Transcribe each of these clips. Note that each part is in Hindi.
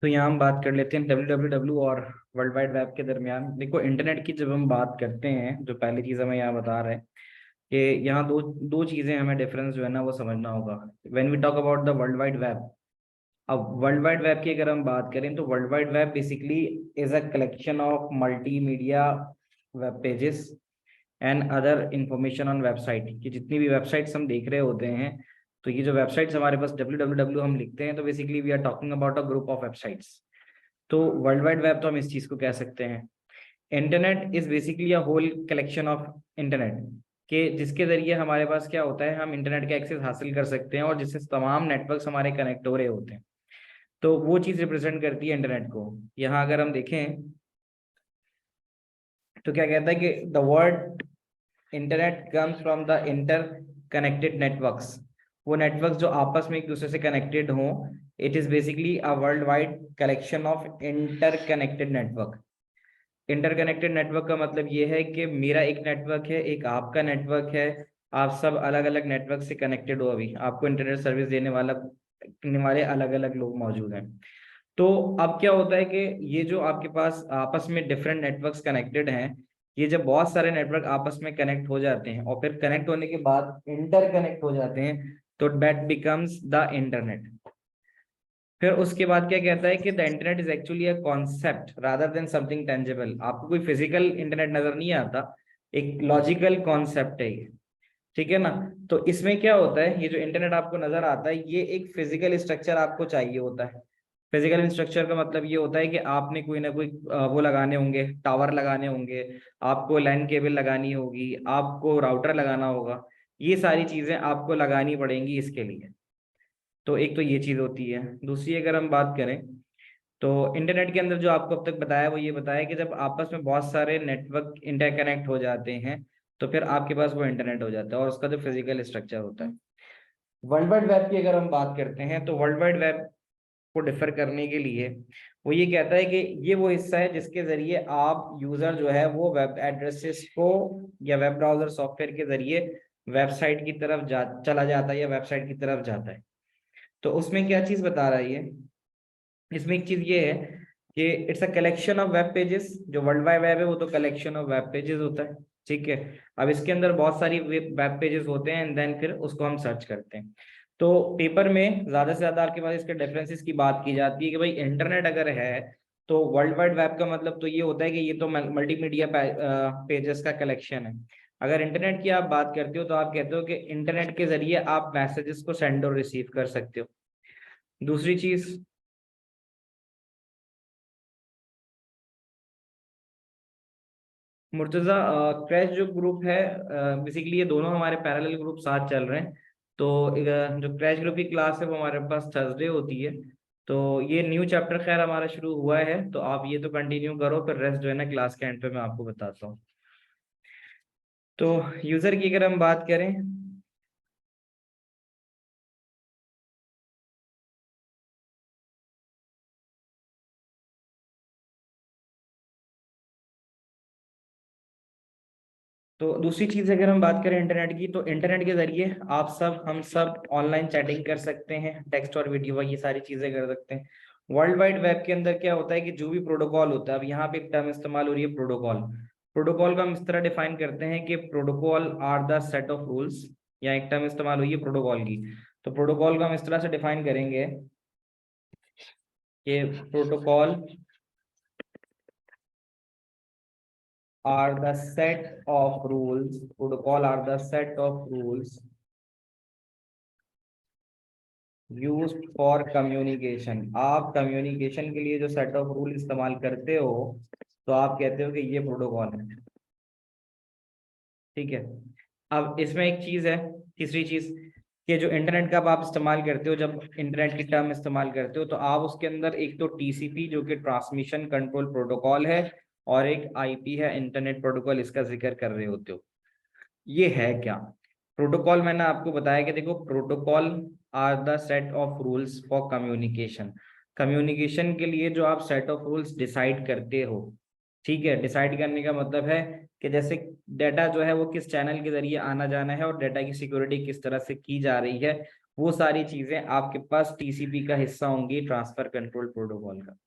तो यहाँ हम बात कर लेते हैं www और वर्ल्ड वाइड वेब के दरमियान। देखो, इंटरनेट की जब हम बात करते हैं, जो पहली चीज़ हमें यहाँ बता रहे हैं कि यहाँ दो दो चीज़ें हमें डिफरेंस जो है ना वो समझना होगा when we talk about the world wide web. अब वर्ल्ड वाइड वेब की अगर हम बात करें तो world wide web basically is a collection of multimedia web pages and other information on website. कि जितनी भी वेबसाइट्स हम देख रहे होते हैं, तो ये जो वेबसाइट्स हमारे पास www हम लिखते हैं, तो basically we are talking about a group of websites. तो वर्ल्ड वाइड वेब तो हम इस चीज को कह सकते हैं। Internet is basically a whole collection of internet, के जिसके जरिए हमारे पास क्या होता है, हम इंटरनेट का एक्सेस हासिल कर सकते हैं और जिससे तमाम नेटवर्क्स हमारे कनेक्ट हो रहे होते हैं। तो वो चीज रिप्रेजेंट करती है इंटरनेट को। यहाँ अगर हम देखें तो क्या कहता है कि the word internet comes from the inter connected networks. वो नेटवर्क्स जो आपस में एक दूसरे से कनेक्टेड हों, it is basically a world wide collection of inter connected network. Interconnected network का मतलब ये है कि मेरा एक नेटवर्क है, एक आपका नेटवर्क है, आप सब अलग अलग नेटवर्क से कनेक्टेड हो। अभी आपको इंटरनेट सर्विस देने वाले अलग अलग लोग मौजूद हैं। तो अब क्या होता है कि ये जो आपके पास आपस में डिफरेंट नेटवर्क्स कनेक्टेड हैं, ये जब बहुत सारे नेटवर्क आपस में कनेक्ट हो जाते हैं और फिर कनेक्ट होने के बाद इंटर कनेक्ट हो जाते हैं, तो दैट बिकम्स द इंटरनेट। फिर उसके बाद क्या कहता है कि the internet is actually a concept rather than something tangible. आपको कोई फिजिकल इंटरनेट नजर नहीं आता, एक लॉजिकल कॉन्सेप्ट है ये। ठीक है ना। तो इसमें क्या होता है, ये जो इंटरनेट आपको नजर आता है, ये एक फिजिकल स्ट्रक्चर आपको चाहिए होता है। फिजिकल स्ट्रक्चर का मतलब ये होता है कि आपने कोई ना कोई वो लगाने होंगे, टावर लगाने होंगे, आपको लैन केबल लगानी होगी, आपको राउटर लगाना होगा। ये सारी चीजें आपको लगानी पड़ेंगी इसके लिए। तो एक तो ये चीज होती है। दूसरी अगर हम बात करें तो इंटरनेट के अंदर जो आपको अब तक बताया वो ये बताया कि जब आपस में बहुत सारे नेटवर्क इंटरकनेक्ट हो जाते हैं, तो फिर आपके पास वो इंटरनेट हो जाता है और उसका जो फिजिकल स्ट्रक्चर होता है। वर्ल्ड वाइड वेब की अगर हम बात करते हैं तो वर्ल्ड वाइड वेब को डिफर करने के लिए वो ये कहता है कि ये वो हिस्सा है जिसके जरिए आप यूजर जो है वो वेब एड्रेसेस को या वेब ब्राउजर सॉफ्टवेयर के जरिए वेबसाइट की तरफ चला जाता है या वेबसाइट की तरफ जाता है। तो उसमें क्या चीज बता रहा है ये, इसमें एक चीज ये है कि it's a collection of web pages. जो वर्ल्ड वाइड वेब है वो तो कलेक्शन ऑफ वेब पेजेस होता है। ठीक है। अब इसके अंदर बहुत सारी वेब पेजेस होते हैं एंड देन फिर उसको हम सर्च करते हैं। तो पेपर में ज्यादा से ज्यादा आपके पास इसके डिफरेंसेस की बात की जाती है कि भाई इंटरनेट अगर है तो वर्ल्ड वाइड वेब का मतलब तो ये होता है कि ये तो मल्टीमीडिया पेजेस का कलेक्शन है। अगर इंटरनेट की आप बात करते हो तो आप कहते हो कि इंटरनेट के जरिए आप मैसेजेस को सेंड और रिसीव कर सकते हो। दूसरी चीज, मुर्तजा, क्रैश जो ग्रुप है, बेसिकली ये दोनों हमारे पैरेलल ग्रुप साथ चल रहे हैं। तो जो क्रैश ग्रुप की क्लास है वो हमारे पास थर्सडे होती है। तो ये न्यू चैप्टर खैर हमारा शुरू हुआ है, तो आप ये तो कंटिन्यू करो, फिर रेस्ट जो है ना क्लास के एंड पे मैं आपको बताता हूँ। तो यूजर की अगर हम बात करें तो दूसरी चीज अगर हम बात करें इंटरनेट की, तो इंटरनेट के जरिए आप सब हम सब ऑनलाइन चैटिंग कर सकते हैं, टेक्स्ट और वीडियो ये सारी चीजें कर सकते हैं। वर्ल्ड वाइड वेब के अंदर क्या होता है कि जो भी प्रोटोकॉल होता है, अब यहाँ पे एक टर्म इस्तेमाल हो रही है प्रोटोकॉल। प्रोटोकॉल का हम इस तरह डिफाइन करते हैं कि protocol are the set of rules. या एक टर्म इस्तेमाल हुई है प्रोटोकॉल की, तो प्रोटोकॉल को हम इस तरह से डिफाइन करेंगे कि protocol are the set of rules, protocol are the set of rules used for communication। आप कम्युनिकेशन के लिए जो सेट ऑफ रूल इस्तेमाल करते हो, तो आप कहते हो कि ये प्रोटोकॉल है। ठीक है। अब इसमें एक चीज है, तीसरी चीज, कि जो इंटरनेट का आप इस्तेमाल करते हो, जब इंटरनेट की टर्म इस्तेमाल करते हो तो आप उसके अंदर एक तो टीसीपी जो कि ट्रांसमिशन कंट्रोल प्रोटोकॉल है, और एक आईपी है इंटरनेट प्रोटोकॉल, इसका जिक्र कर रहे होते हो। ये है क्या प्रोटोकॉल, मैंने आपको बताया कि देखो, protocol are the set of rules for communication. Communication के लिए जो आप सेट ऑफ रूल्स डिसाइड करते हो, ठीक है, डिसाइड करने का मतलब है कि जैसे डाटा जो है वो किस चैनल के जरिए आना जाना है और डाटा की सिक्योरिटी किस तरह से की जा रही है, वो सारी चीजें आपके पास टीसीपी का हिस्सा होंगी, ट्रांसफर कंट्रोल प्रोटोकॉल का।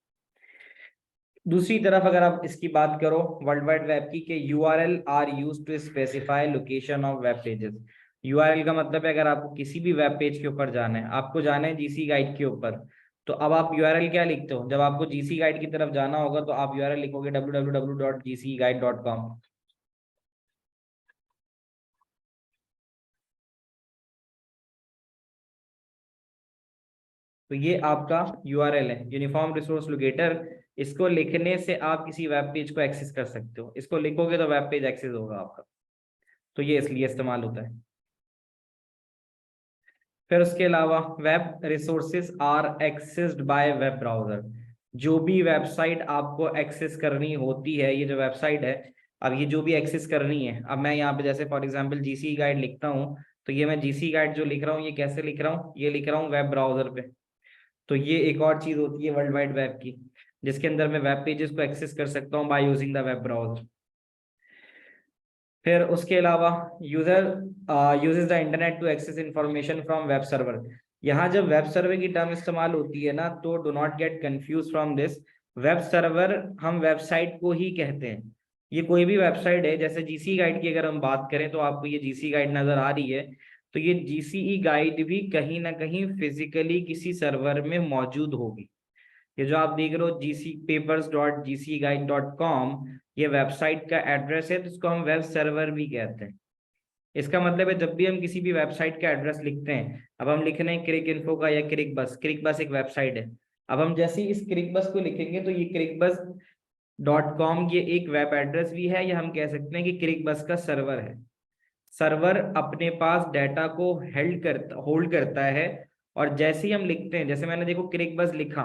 दूसरी तरफ अगर आप इसकी बात करो वर्ल्ड वाइड वेब की, कि URL are used to specify location of web pages. URL का मतलब है अगर आपको किसी भी वेब पेज के ऊपर जाना है, आपको जाना है जीसी गाइड के ऊपर, तो अब आप यूआरएल क्या लिखते हो, जब आपको जीसी गाइड की तरफ जाना होगा तो आप यूआरएल लिखोगे www.gcguide.com। तो ये आपका यूआरएल है, यूनिफॉर्म रिसोर्स लोकेटर। इसको लिखने से आप किसी वेब पेज को एक्सेस कर सकते हो, इसको लिखोगे तो वेब पेज एक्सेस होगा आपका, तो ये इसलिए इस्तेमाल होता है। फिर उसके अलावा web resources are accessed by web browser. जो भी वेबसाइट आपको एक्सेस करनी होती है, ये जो वेबसाइट है, अब ये जो भी एक्सेस करनी है, अब मैं यहाँ पे जैसे फॉर एग्जांपल जीसी गाइड लिखता हूँ, तो ये मैं जीसी गाइड जो लिख रहा हूँ ये कैसे लिख रहा हूँ, ये लिख रहा हूँ वेब ब्राउजर पे। तो ये एक और चीज होती है वर्ल्ड वाइड वेब की, जिसके अंदर मैं वेब पेजेस को एक्सेस कर सकता हूँ by using the web browser. फिर उसके अलावा user uses the internet to access information from web server. यहाँ जब वेब सर्वर की टर्म इस्तेमाल होती है ना, तो do not get confuse from this. Web server हम वेबसाइट को ही कहते हैं। ये कोई भी वेबसाइट है, जैसे जीसी गाइड की अगर हम बात करें तो आपको ये जीसी गाइड नजर आ रही है, तो ये जीसीई गाइड भी कहीं ना कहीं फिजिकली किसी सर्वर में मौजूद होगी। ये जो आप देख रहे हो gcpapers.gcguide.com, ये वेबसाइट का एड्रेस है, तो इसको हम वेब सर्वर भी कहते हैं। इसका मतलब है जब भी हम किसी भी वेबसाइट का एड्रेस लिखते हैं, अब हम लिख रहे हैं क्रिक इन्फो का या क्रिक बस एक वेबसाइट है, अब हम जैसे ही इस क्रिक बस को लिखेंगे तो ये crickbus.com ये एक वेब एड्रेस भी है, या हम कह सकते हैं कि क्रिक बस का सर्वर है। सर्वर अपने पास डाटा को होल्ड करता है, और जैसे ही हम लिखते हैं, जैसे मैंने देखो क्रिक बस लिखा,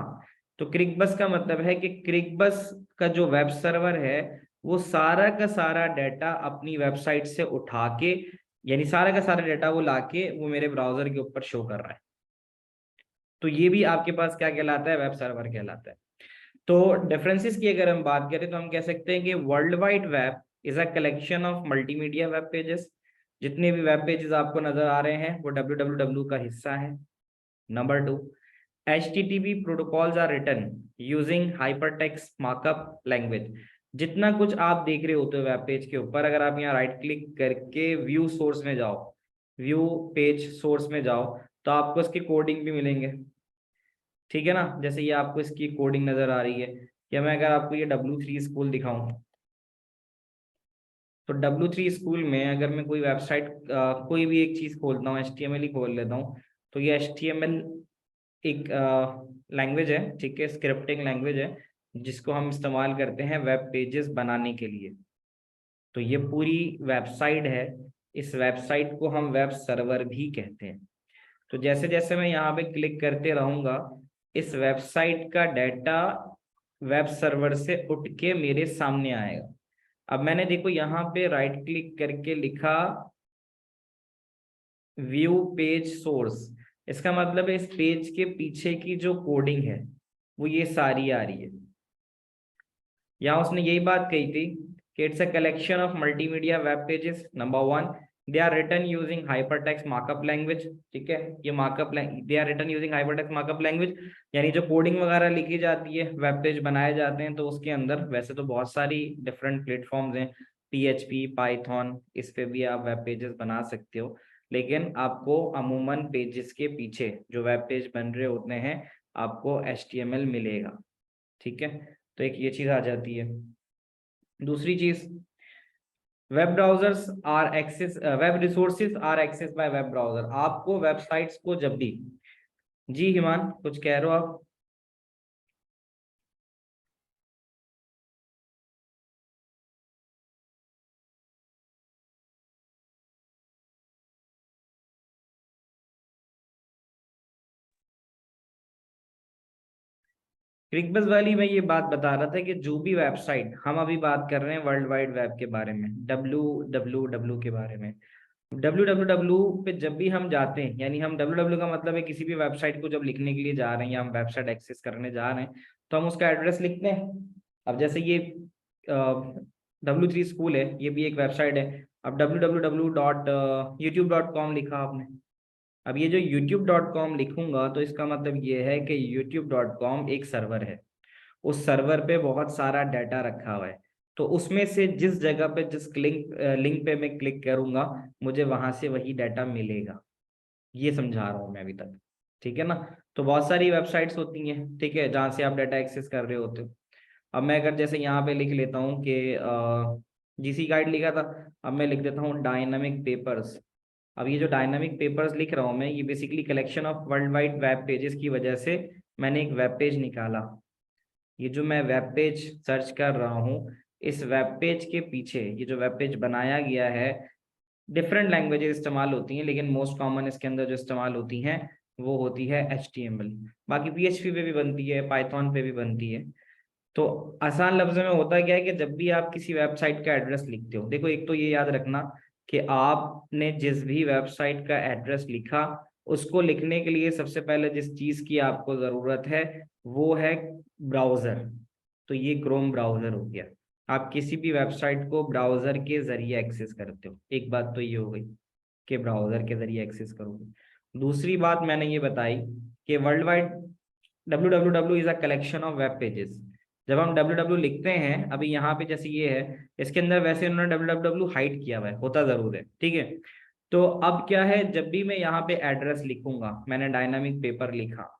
तो क्रिक बस का मतलब है कि क्रिक बस का जो वेब सर्वर है, वो सारा का सारा डाटा अपनी वेबसाइट से उठा के, यानी सारा का सारा डाटा वो लाके वो मेरे ब्राउजर के ऊपर शो कर रहा है। तो ये भी आपके पास क्या कहलाता है, वेब सर्वर कहलाता है। तो डिफरेंसेस की अगर हम बात करें तो हम कह सकते हैं कि world wide web is a collection of multimedia web pages. जितने भी वेब पेजेस आपको नजर आ रहे हैं वो www का हिस्सा है। Number 2, HTTP protocols are written using hypertext markup language. जितना कुछ आप देख रहे होते हो वेब पेज के ऊपर, अगर आप यहाँ राइट क्लिक करके व्यू सोर्स में जाओ, व्यू पेज सोर्स में जाओ, तो आपको इसके कोडिंग भी मिलेंगे। ठीक है ना, जैसे ये आपको इसकी कोडिंग नजर आ रही है, या मैं अगर आपको ये W3 स्कूल दिखाऊं, तो W3 स्कूल में अगर मैं कोई वेबसाइट कोई भी एक चीज खोलता हूँ, HTML ही खोल लेता हूँ, तो ये HTML एक लैंग्वेज है, ठीक है, स्क्रिप्टिंग लैंग्वेज है, जिसको हम इस्तेमाल करते हैं वेब पेजेस बनाने के लिए। तो ये पूरी वेबसाइट है, इस वेबसाइट को हम वेब सर्वर भी कहते हैं। तो जैसे जैसे मैं यहाँ पे क्लिक करते रहूंगा, इस वेबसाइट का डाटा वेब सर्वर से उठ के मेरे सामने आएगा। अब मैंने देखो यहाँ पे राइट क्लिक करके लिखा व्यू पेज सोर्स, इसका मतलब है इस पेज के पीछे की जो कोडिंग है वो ये सारी आ रही है। यहाँ उसने यही बात कही थी कि it's a collection of multimedia web pages. Number 1, they are written using hypertext markup language. ठीक है, ये markup they are written using hypertext markup language, यानी जो कोडिंग वगैरह लिखी जाती है, वेब पेज बनाए जाते हैं, तो उसके अंदर वैसे तो बहुत सारी डिफरेंट प्लेटफॉर्म्स हैं, PHP, पाइथन, इस पे भी आप वेब पेजेस बना सकते हो, लेकिन आपको अमूमन पेजेस के पीछे जो वेब पेज बन रहे होते हैं आपको HTML मिलेगा। ठीक है, तो एक ये चीज आ जाती है। दूसरी चीज, web browsers are access web resources are access by web browser. आपको वेबसाइट्स को जब भी, जी हिमान कुछ कह रहे हो आप? क्रिकबस वाली मैं ये बात बता रहा था कि जो भी वेबसाइट, हम अभी बात कर रहे हैं वर्ल्ड वाइड वेब के बारे में, WWW के बारे में। WWW पे जब भी हम जाते हैं, यानी हम WWW का मतलब है किसी भी वेबसाइट को जब लिखने के लिए जा रहे हैं या हम वेबसाइट एक्सेस करने जा रहे हैं, तो हम उसका एड्रेस लिखते हैं। अब जैसे ये W3 स्कूल है, ये भी एक वेबसाइट है। अब www.youtube.com लिखा आपने। अब ये जो youtube.com लिखूंगा तो इसका मतलब ये है कि youtube.com एक सर्वर है। उस सर्वर पे बहुत सारा डाटा रखा हुआ है, तो उसमें से जिस जगह पे जिस लिंक पे मैं क्लिक करूंगा, मुझे वहां से वही डाटा मिलेगा। ये समझा रहा हूँ मैं अभी तक, ठीक है ना। तो बहुत सारी वेबसाइट्स होती हैं, ठीक है, जहाँ से आप डाटा एक्सेस कर रहे होते हो। अब मैं अगर जैसे यहाँ पे लिख लेता हूँ कि जीसी गाइड लिखा था, अब मैं लिख देता हूँ डायनामिक पेपर्स। अब ये जो डायनामिक पेपर्स लिख रहा हूँ मैं, ये basically collection of world wide web pages की वजह से मैंने एक वेब पेज निकाला। ये जो मैं वेब पेज सर्च कर रहा हूँ, इस वेब पेज के पीछे ये जो वेब पेज बनाया गया है, डिफरेंट लैंग्वेजेस इस्तेमाल होती हैं, लेकिन मोस्ट कॉमन इसके अंदर जो इस्तेमाल होती हैं वो होती है HTML। बाकी PHP पे भी बनती है, पाइथन पे भी बनती है। तो आसान लफ्जों में होता क्या है कि जब भी आप किसी वेबसाइट का एड्रेस लिखते हो, देखो एक तो ये याद रखना कि आपने जिस भी वेबसाइट का एड्रेस लिखा, उसको लिखने के लिए सबसे पहले जिस चीज की आपको जरूरत है वो है ब्राउजर। तो ये क्रोम ब्राउजर हो गया। आप किसी भी वेबसाइट को ब्राउजर के जरिए एक्सेस करते हो, एक बात तो ये हो गई कि ब्राउजर के जरिए एक्सेस करोगे। दूसरी बात मैंने ये बताई कि world wide www is a collection of web pages. जब हम www लिखते हैं, अभी यहाँ पे जैसे ये है, इसके अंदर वैसे उन्होंने www हाइड किया हुआ है, होता जरूर है, ठीक है। तो अब क्या है, जब भी मैं यहाँ पे एड्रेस लिखूंगा, मैंने डायनामिक पेपर लिखा,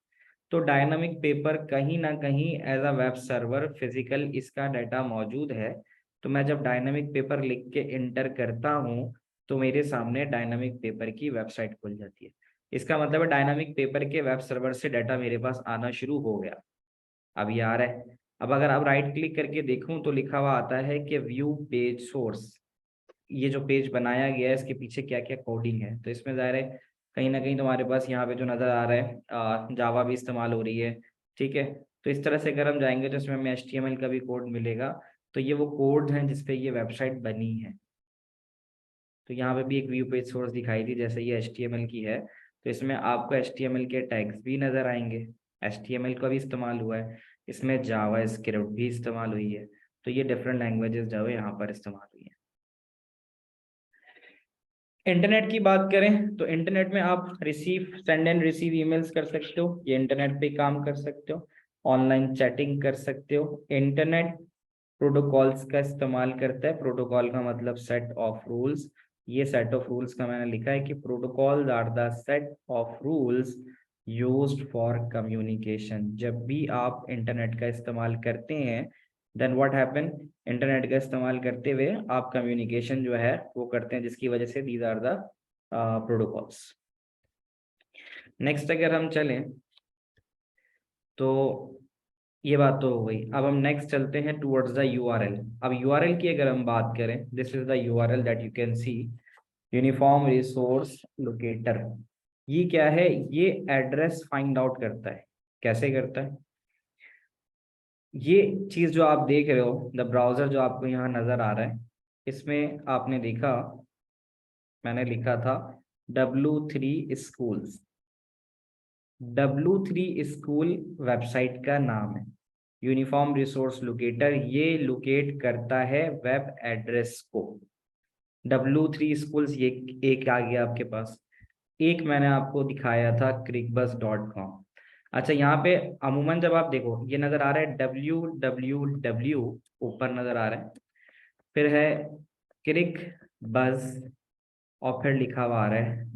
तो डायनामिक पेपर कहीं ना कहीं as a web server physical इसका डाटा मौजूद है। तो मैं जब डायनामिक पेपर लिख के इंटर करता हूँ, तो मेरे सामने डायनामिक पेपर की वेबसाइट खुल जाती है। इसका मतलब है डायनामिक पेपर के वेब सर्वर से डाटा मेरे पास आना शुरू हो गया। अब ये आ रहा है। अब अगर आप राइट क्लिक करके देखूं तो लिखा हुआ आता है कि व्यू पेज सोर्स। ये जो पेज बनाया गया है इसके पीछे क्या क्या कोडिंग है, तो इसमें जाहिर है कहीं ना कहीं तुम्हारे पास यहाँ पे जो नजर आ रहा है जावा भी इस्तेमाल हो रही है, ठीक है। तो इस तरह से अगर हम जाएंगे तो इसमें हमें HTML का भी कोड मिलेगा। तो ये वो कोड हैं जिसपे ये वेबसाइट बनी है। तो यहाँ पे भी एक व्यू पेज सोर्स दिखाई दी, जैसे ये HTML की है, तो इसमें आपको HTML के टैग्स भी नजर आएंगे। HTML का भी इस्तेमाल हुआ है, इसमें जावा स्क्रिप्ट भी इस्तेमाल हुई है। तो ये डिफरेंट लैंग्वेजेस जो है यहाँ पर इस्तेमाल हुई है। इंटरनेट की बात करें तो इंटरनेट में आप सेंड एंड रिसीव ईमेल्स कर सकते हो, ये इंटरनेट पे काम कर सकते हो। ऑनलाइन चैटिंग कर सकते हो। इंटरनेट प्रोटोकॉल्स का इस्तेमाल करता है। प्रोटोकॉल का मतलब सेट ऑफ रूल्स। ये सेट ऑफ रूल्स का मैंने लिखा है कि protocols are the set of rules used for communication. जब भी आप इंटरनेट का इस्तेमाल करते हैं, देन व्हाट हैपन, इंटरनेट का इस्तेमाल करते हुए आप कम्युनिकेशन जो है वो करते हैं, जिसकी वजह से these are the protocols. Next अगर हम चलें तो ये बात तो हो गई। अब हम नेक्स्ट चलते हैं टुवर्ड्स द यूआरएल। अब यूआरएल की अगर हम बात करें, this is the URL that you can see, uniform resource locator. ये क्या है, ये एड्रेस फाइंड आउट करता है। कैसे करता है, ये चीज जो आप देख रहे हो, द ब्राउजर जो आपको यहाँ नजर आ रहा है, इसमें आपने देखा मैंने लिखा था W3 schools. W3 school website का नाम है। यूनिफॉर्म रिसोर्स लोकेटर ये लोकेट करता है वेब एड्रेस को। W3 स्कूल्स ये एक आ गया आपके पास। एक मैंने आपको दिखाया था crickbus.com। अच्छा, यहाँ पे अमूमन जब आप देखो ये नजर आ रहा है www, ऊपर नजर आ रहा है, फिर है क्रिक बज, और फिर लिखा हुआ आ रहा है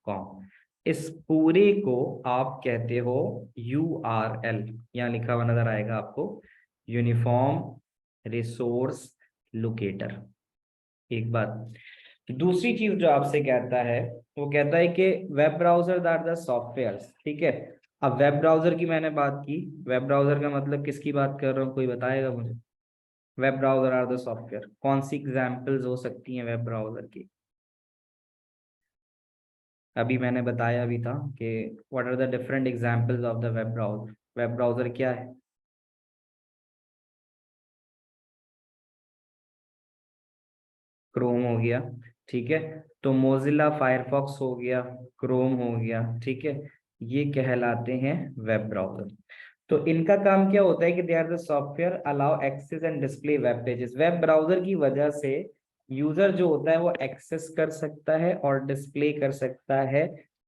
.com। इस पूरे को आप कहते हो URL। यहाँ लिखा हुआ नजर आएगा आपको यूनिफॉर्म रिसोर्स लोकेटर। एक बात। दूसरी चीज जो आपसे कहता है, वो कहता है कि web browser are the software, ठीक है। अब वेब ब्राउजर की मैंने बात की, वेब ब्राउजर का मतलब किसकी बात कर रहा हूँ, कोई बताएगा मुझे। Web browser are the software, कौन सी एग्जाम्पल्स हो सकती हैं वेब ब्राउजर की। अभी मैंने बताया भी था कि what are the different examples of the web browser. Web browser क्या है, क्रोम हो गया, ठीक है। तो मोजिला फायरफॉक्स हो गया, क्रोम हो गया, ठीक है। ये कहलाते हैं वेब ब्राउजर। तो इनका काम क्या होता है कि they are the software allow access and display web pages. Web browser की वजह से यूजर जो होता है वो एक्सेस कर सकता है और डिस्प्ले कर सकता है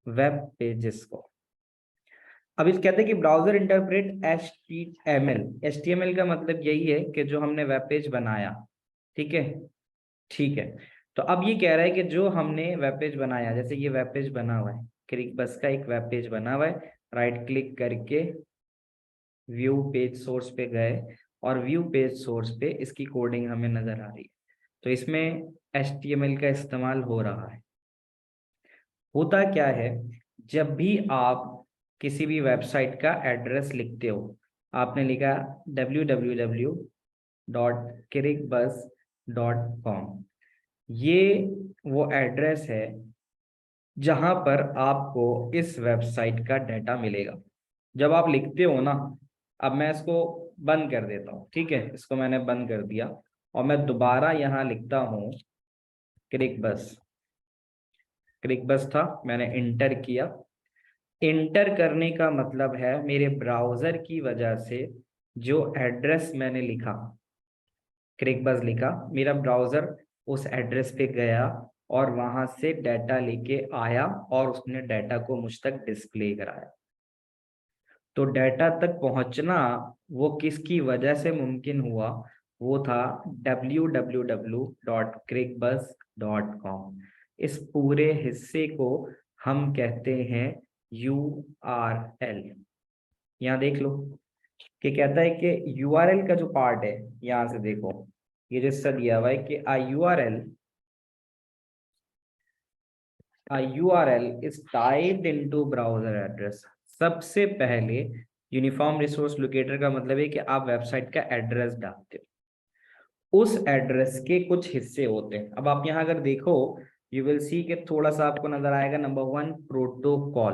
वेब पेजेस को। अब इस कहते हैं कि ब्राउजर इंटरप्रेट HTML का मतलब यही है कि जो हमने वेब पेज बनाया, ठीक है, ठीक है। तो अब ये कह रहा है कि जो हमने वेब पेज बनाया, जैसे ये वेब पेज बना हुआ है, क्रिक बस का एक वेब पेज बना हुआ है, राइट क्लिक करके व्यू पेज सोर्स पे गए और व्यू पेज सोर्स पे इसकी कोडिंग हमें नजर आ रही है। तो इसमें HTML का इस्तेमाल हो रहा है। होता क्या है, जब भी आप किसी भी वेबसाइट का एड्रेस लिखते हो, आपने लिखा www.cricbus.com, ये वो एड्रेस है जहां पर आपको इस वेबसाइट का डाटा मिलेगा। जब आप लिखते हो ना, अब मैं इसको बंद कर देता हूँ, ठीक है, इसको मैंने बंद कर दिया और मैं दोबारा यहाँ लिखता हूँ क्रिक बस। क्रिक बस था, मैंने इंटर किया। इंटर करने का मतलब है मेरे ब्राउजर की वजह से जो एड्रेस मैंने लिखा, क्रिक बस लिखा, मेरा ब्राउजर उस एड्रेस पे गया और वहां से डाटा लेके आया और उसने डाटा को मुझ तक डिस्प्ले कराया। तो डाटा तक पहुंचना वो किसकी वजह से मुमकिन हुआ, वो था www.cricbus.com। इस पूरे हिस्से को हम कहते हैं URL। यहाँ देख लो कि कहता है कि URL का जो पार्ट है, यहाँ से देखो ये जो हिस्सा दिया हुआ है कि a URL is typed into browser address। सबसे पहले यूनिफॉर्म रिसोर्स लोकेटर का मतलब है कि आप वेबसाइट का एड्रेस डालते हो, उस एड्रेस के कुछ हिस्से होते हैं। अब आप यहाँ अगर देखो, यू विल सी कि थोड़ा सा आपको नजर आएगा, नंबर 1 प्रोटोकॉल।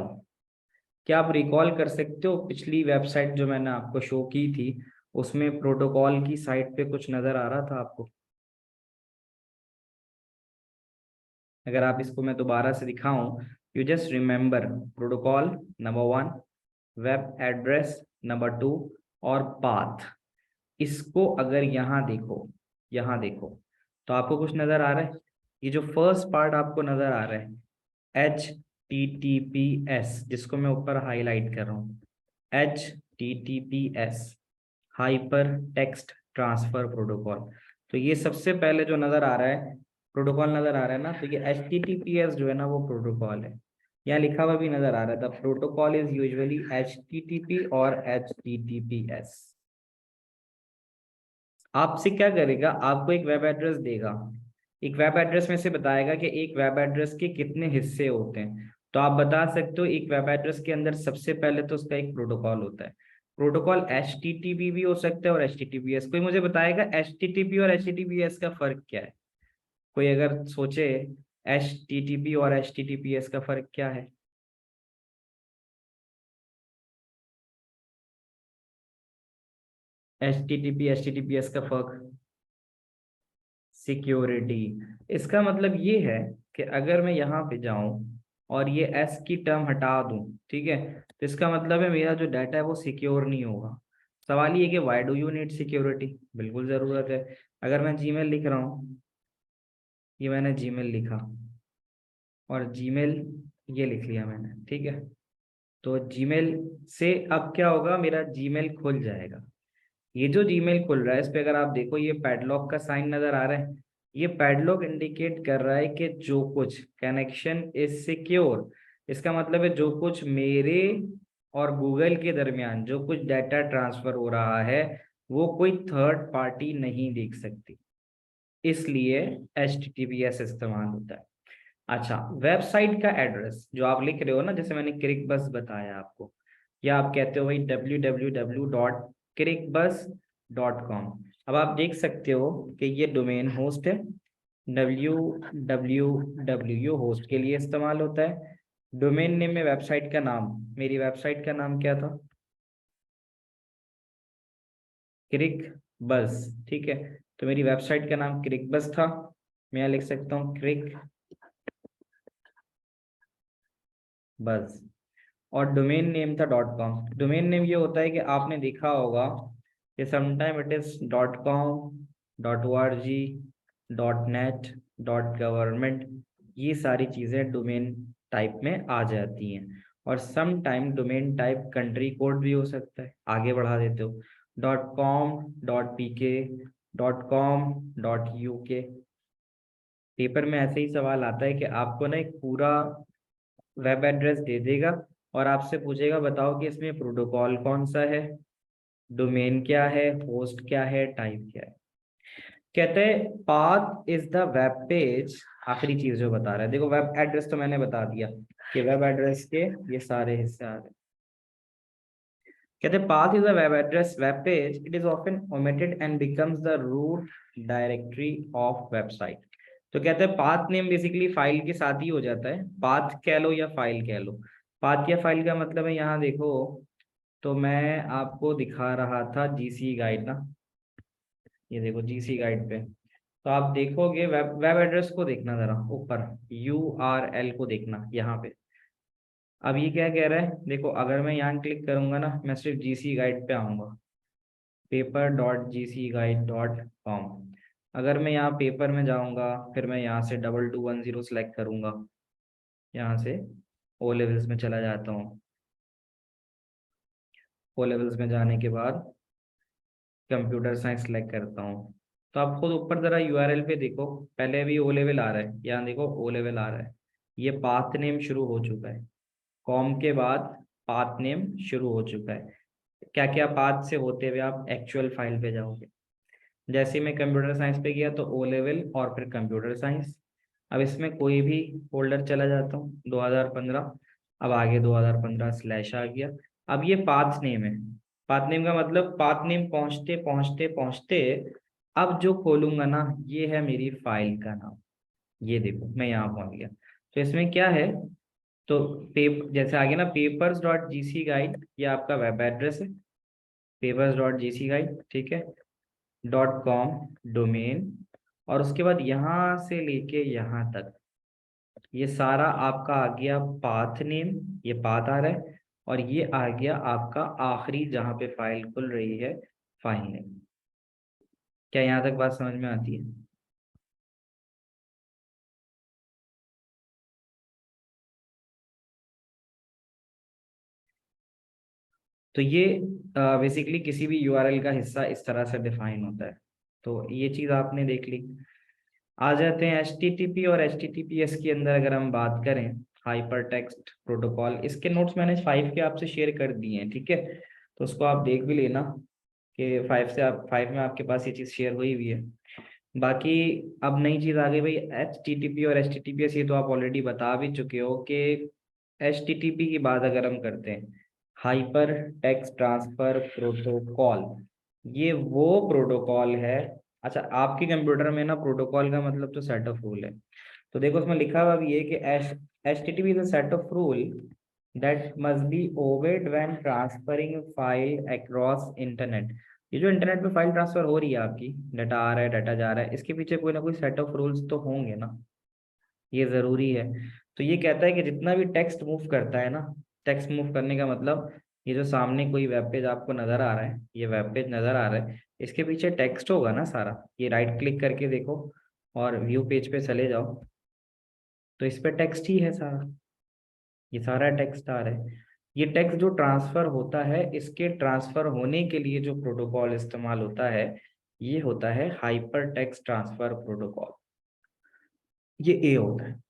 क्या आप रिकॉल कर सकते हो पिछली वेबसाइट जो मैंने आपको शो की थी, उसमें प्रोटोकॉल की साइट पे कुछ नजर आ रहा था आपको? अगर आप इसको मैं दोबारा से दिखाऊं, you just remember protocol number 1, web address number 2 और पाथ। इसको अगर यहाँ देखो तो आपको कुछ नजर आ रहा है? ये जो फर्स्ट पार्ट आपको नजर आ रहा है HTTPS, जिसको मैं ऊपर हाईलाइट कर रहा हूँ, HTTPS hyper text transfer protocol. तो ये सबसे पहले जो नजर आ रहा है प्रोटोकॉल नजर आ रहा है ना, तो ये HTTPS जो है ना वो प्रोटोकॉल है। यहाँ लिखा हुआ भी नजर आ रहा है, the protocol is usually HTTP और HTTPS। आपसे क्या करेगा, आपको एक वेब एड्रेस देगा, एक वेब एड्रेस में से बताएगा कि एक वेब एड्रेस के कितने हिस्से होते हैं। तो आप बता सकते हो एक वेब एड्रेस के अंदर सबसे पहले तो उसका एक प्रोटोकॉल होता है। प्रोटोकॉल HTTP भी हो सकता है और HTTPS। कोई मुझे बताएगा HTTP और HTTPS का फर्क क्या है? कोई अगर सोचे HTTP और HTTPS का फर्क क्या है? HTTP HTTPS का फर्क, सिक्योरिटी। इसका मतलब ये है कि अगर मैं यहाँ पे जाऊं और ये एस की टर्म हटा दूं, ठीक है, तो इसका मतलब है मेरा जो डाटा है वो सिक्योर नहीं होगा। सवाल ये है कि why do you need security? बिल्कुल जरूरत है। अगर मैं जीमेल लिख रहा हूँ, ये मैंने जीमेल लिखा और जीमेल ये लिख लिया मैंने, ठीक है, तो जीमेल से अब क्या होगा, मेरा जीमेल खुल जाएगा। ये जो जीमेल खुल रहा है इस पे अगर आप देखो, ये पैडलॉक का साइन नजर आ रहा है। ये पैडलॉक इंडिकेट कर रहा है कि जो कुछ कनेक्शन इज सिक्योर। इसका मतलब है जो कुछ मेरे और गूगल के दरमियान जो कुछ डाटा ट्रांसफर हो रहा है वो कोई थर्ड पार्टी नहीं देख सकती, इसलिए HTTPS इस्तेमाल होता है। अच्छा, वेबसाइट का एड्रेस जो आप लिख रहे हो ना, जैसे मैंने क्रिक बस बताया आपको, या आप कहते हो भाई www.cricbus.com। अब आप देख सकते हो कि ये डोमेन होस्ट है, www होस्ट के लिए इस्तेमाल होता है। डोमेन नेम में वेबसाइट का नाम, मेरी वेबसाइट का नाम क्या था? क्रिक बस, ठीक है। तो मेरी वेबसाइट का नाम क्रिक बस था, मैं यहाँ लिख सकता हूँ क्रिक बस। और डोमेन नेम था .com। डोमेन नेम ये होता है कि आपने देखा होगा कि sometime it is .com, .org, .net, .government, ये सारी चीजें डोमेन टाइप में आ जाती हैं। और some time domain type country code भी हो सकता है, आगे बढ़ा देते हो .com, .pk, .com, .uk। Paper में ऐसे ही सवाल आता है कि आपको ना एक पूरा वेब एड्रेस दे देगा और आपसे पूछेगा बताओ कि इसमें प्रोटोकॉल कौन सा है, डोमेन क्या है, होस्ट क्या है, टाइप क्या है। कहते हैं path is the web page. आखिरी चीज जो बता रहा है, देखो वेब एड्रेस तो मैंने बता दिया कि वेब एड्रेस के ये सारे हिस्से आ रहे हैं। कहते हैं path is a web address web page, it is often omitted and becomes the root directory of website. तो कहते हैं पाथ नेम बेसिकली फाइल के साथ ही हो जाता है, पाथ कह लो या फाइल कह लो। पाथ या फाइल का मतलब है, यहाँ देखो तो मैं आपको दिखा रहा था जीसी गाइड ना, ये देखो जीसी गाइड पे, तो आप देखोगे वेब वेब एड्रेस को देखना जरा ऊपर, URL को देखना यहाँ पे। अब ये क्या कह रहा है, देखो अगर मैं यहाँ क्लिक करूंगा ना, मैं सिर्फ जीसी गाइड पे आऊंगा, paper.gcguide.com। अगर मैं यहाँ पेपर में जाऊंगा, फिर मैं यहाँ से 2210 सेलेक्ट करूंगा, यहाँ से ओ लेवल्स में चला जाता हूँ। ओ लेवल्स में जाने के बाद कंप्यूटर साइंस सेलेक्ट करता हूँ। तो आप खुद ऊपर जरा यूआरएल पे देखो, पहले भी ओ लेवल आ रहा है, यहाँ देखो ओ लेवल आ रहा है, ये पाथ नेम शुरू हो चुका है, कॉम के बाद पाथ नेम शुरू हो चुका है। क्या क्या पाथ से होते हुए आप एक्चुअल फाइल पे जाओगे। जैसे मैं कंप्यूटर साइंस पे गया तो ओ लेवल और फिर कंप्यूटर साइंस। अब इसमें कोई भी फोल्डर चला जाता हूँ 2015, अब आगे 2015 स्लैश आ गया। अब ये पाथ नेम है, पाथ नेम का मतलब पाथ नेम पहुंचते पहुंचते पहुंचते अब जो खोलूंगा ना, ये है मेरी फाइल का नाम। ये देखो मैं यहाँ पहुंच गया। तो इसमें क्या है, तो जैसे आगे ना papers.gc guide, ये आपका वेब एड्रेस है, papers.gc guide, ठीक है, .com डोमेन, और उसके बाद यहाँ से लेके यहाँ तक ये सारा आपका आ गया पाथ नेम, ये पाथ आ रहा है, और ये आ गया आपका आखिरी जहाँ पे फाइल खुल रही है, फाइल नेम। क्या यहाँ तक बात समझ में आती है? तो ये बेसिकली किसी भी यूआरएल का हिस्सा इस तरह से डिफाइन होता है। तो ये चीज आपने देख ली। आ जाते हैं HTTP और HTTPS के अंदर अगर हम बात करें, हाइपर टेक्स्ट प्रोटोकॉल, इसके नोट्स मैंने 5 के आपसे शेयर कर दिए हैं, ठीक है, तो उसको आप देख भी लेना कि 5 में आपके पास ये चीज़ शेयर हुई हुई है। बाकी अब नई चीज़ आ गई भाई, HTTP और HTTPS, ये तो आप ऑलरेडी बता भी चुके हो कि HTTP की बात अगर हम करते हैं, हाइपर टेक्स्ट ट्रांसफर प्रोटोकॉल, ये वो प्रोटोकॉल है। अच्छा, आपके कंप्यूटर में ना प्रोटोकॉल का मतलब तो सेट ऑफ रूल है, तो देखो उसमें लिखा हुआ भी है कि HTTP is a set of rule that must be obeyed when transferring file across internet. ये जो इंटरनेट पे फाइल ट्रांसफर हो रही है, आपकी डाटा आ रहा है, डाटा जा रहा है, इसके पीछे कोई ना कोई सेट ऑफ रूल्स तो होंगे ना, ये जरूरी है। तो ये कहता है कि जितना भी टेक्स्ट मूव करता है ना, टेक्स्ट मूव करने का मतलब, ये जो सामने कोई वेब पेज आपको नजर आ रहा है, ये वेब पेज नजर आ रहा है, इसके पीछे टेक्स्ट होगा ना सारा। ये राइट क्लिक करके देखो और व्यू पेज पे चले जाओ, तो इस पे टेक्स्ट ही है सारा, ये सारा टेक्स्ट आ रहा है। ये टेक्स्ट जो ट्रांसफर होता है, इसके ट्रांसफर होने के लिए जो प्रोटोकॉल इस्तेमाल होता है, ये होता है हाइपर टेक्स्ट ट्रांसफर प्रोटोकॉल, ये ए होता है।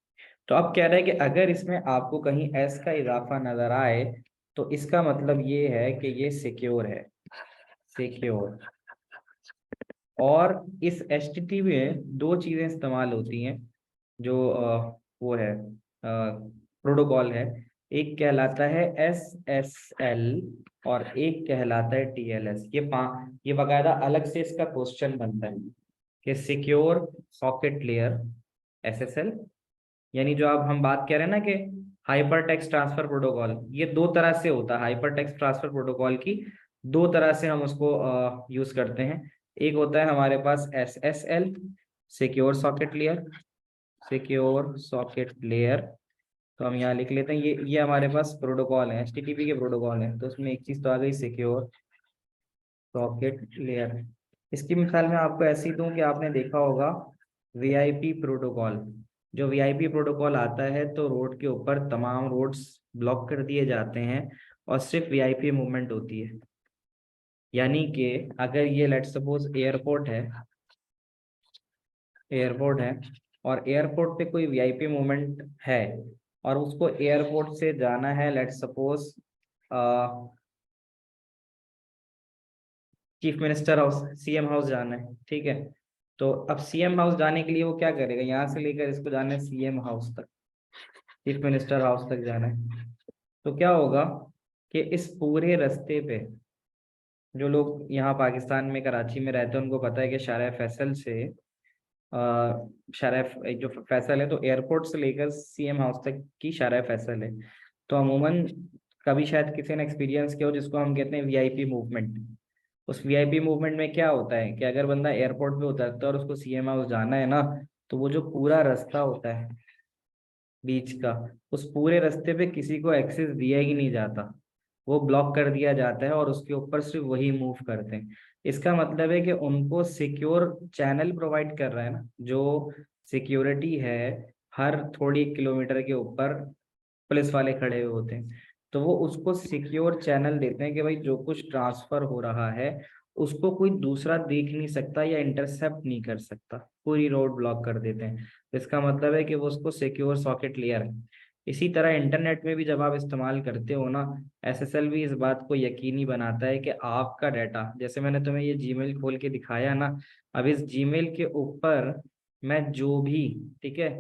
तो अब कह रहा है कि अगर इसमें आपको कहीं एस का इजाफा नजर आए, तो इसका मतलब ये है कि ये सिक्योर है, सिक्योर। और इस HTTP में दो चीजें इस्तेमाल होती हैं, जो वो है प्रोटोकॉल है, एक कहलाता है SSL और एक कहलाता है TLS। ये बकायदा अलग से इसका क्वेश्चन बनता है कि सिक्योर सॉकेट लेयर SSL, यानी जो अब हम बात कर रहे हैं ना कि हाइपर टेक्स्ट ट्रांसफर प्रोटोकॉल, ये दो तरह से होता है। हाइपर टेक्स्ट ट्रांसफर प्रोटोकॉल की दो तरह से हम उसको यूज करते हैं। एक होता है हमारे पास SSL, secure socket layer, secure socket layer, तो हम यहाँ लिख लेते हैं, ये हमारे पास प्रोटोकॉल है, एचटीटीपी के प्रोटोकॉल है। तो उसमें एक चीज तो आ गई, सिक्योर सॉकेट लेयर। इसकी मिसाल मैं आपको ऐसी दूं कि आपने देखा होगा वीआईपी प्रोटोकॉल। जो वीआईपी प्रोटोकॉल आता है तो रोड के ऊपर तमाम रोड्स ब्लॉक कर दिए जाते हैं और सिर्फ वीआईपी मूवमेंट होती है। यानी कि अगर ये लेट सपोज एयरपोर्ट है और एयरपोर्ट पे कोई वीआईपी मूवमेंट है और उसको एयरपोर्ट से जाना है let suppose chief minister house, CM house जाना है, ठीक है। तो अब सीएम हाउस जाने के लिए वो क्या करेगा, यहाँ से लेकर इसको जाना है सीएम हाउस तक, चीफ मिनिस्टर हाउस तक जाना है। तो क्या होगा कि इस पूरे रास्ते पे जो लोग यहाँ पाकिस्तान में कराची में रहते हैं उनको पता है कि शारा फैसल से शारा जो फैसल है तो एयरपोर्ट से लेकर सीएम हाउस तक की शारा फैसल है। तो अमूमन कभी शायद किसी ने एक्सपीरियंस किया हो जिसको हम कहते हैं वीआईपी मूवमेंट। उस वीआईपी मूवमेंट में क्या होता है कि अगर बंदा एयरपोर्ट पे उतरता है और उसको सीएम हाउस जाना है ना, तो वो जो पूरा रास्ता होता है बीच का, उस पूरे रास्ते पे किसी को एक्सेस दिया ही नहीं जाता, वो ब्लॉक कर दिया जाता है और उसके ऊपर सिर्फ वही मूव करते हैं। इसका मतलब है कि उनको सिक्योर चैनल प्रोवाइड कर रहा है ना, जो सिक्योरिटी है, हर थोड़ी किलोमीटर के ऊपर पुलिस वाले खड़े हुए होते हैं। तो वो उसको सिक्योर चैनल देते हैं कि भाई जो कुछ ट्रांसफर हो रहा है उसको कोई दूसरा देख नहीं सकता या इंटरसेप्ट नहीं कर सकता, पूरी रोड ब्लॉक कर देते हैं। तो इसका मतलब है कि वो उसको सिक्योर सॉकेट लेयर है। इसी तरह इंटरनेट में भी जब आप इस्तेमाल करते हो ना, एसएसएल भी इस बात को यकीनी बनाता है कि आपका डाटा, जैसे मैंने तुम्हें ये जीमेल खोल के दिखाया ना, अब इस जीमेल के ऊपर मैं जो भी, ठीक है,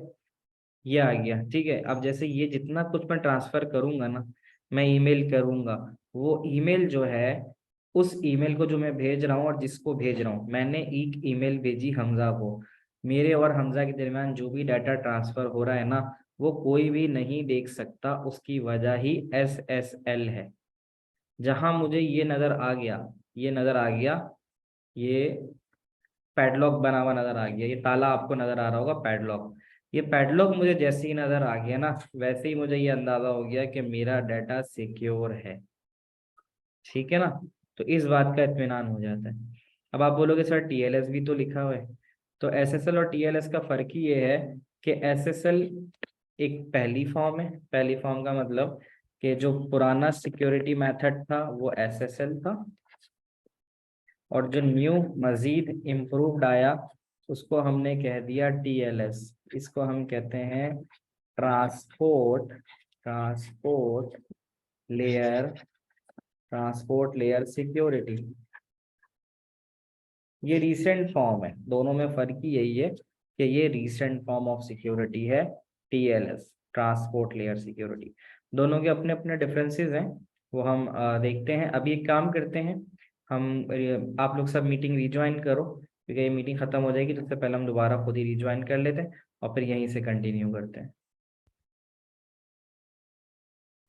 ये आ गया, ठीक है। अब जैसे ये जितना कुछ मैं ट्रांसफर करूंगा ना, मैं ईमेल करूंगा, वो ईमेल जो है, उस ईमेल को जो मैं भेज रहा हूँ और जिसको भेज रहा हूँ, मैंने एक ईमेल भेजी हमजा को, मेरे और हमजा के दरमियान जो भी डाटा ट्रांसफर हो रहा है ना, वो कोई भी नहीं देख सकता। उसकी वजह ही SSL है। जहां मुझे ये नजर आ गया, ये नजर आ गया, ये पैडलॉक बना हुआ नजर आ गया, ये ताला आपको नजर आ रहा होगा पैडलॉक, ये पैडलॉक मुझे जैसे ही नजर आ गया ना, वैसे ही मुझे ये अंदाजा हो गया कि मेरा डाटा सिक्योर है, ठीक है ना। तो इस बात का इत्मीनान हो जाता है। अब आप बोलोगे सर टीएलएस भी तो लिखा हुआ है। तो एसएसएल और टीएलएस का फर्क ही ये है कि एसएसएल एक पहली फॉर्म है, पहली फॉर्म का मतलब कि जो पुराना सिक्योरिटी मेथड था वो एसएसएल था, और जो न्यू मजीद इम्प्रूव्ड आया उसको हमने कह दिया टीएलएस। इसको हम कहते हैं transport transport layer transport layer security. ये रीसेंट फॉर्म है, दोनों में फर्क ही यही है कि ये रीसेंट फॉर्म ऑफ सिक्योरिटी है टीएलएस, ट्रांसपोर्ट लेयर सिक्योरिटी। दोनों के अपने अपने डिफरेंसेस हैं, वो हम देखते हैं। अभी एक काम करते हैं, हम आप लोग सब मीटिंग रिज्वाइन करो, क्योंकि ये मीटिंग खत्म हो जाएगी तो उससे पहले हम दोबारा खुद ही रिज्वाइन कर लेते हैं और फिर यहीं से कंटिन्यू करते हैं।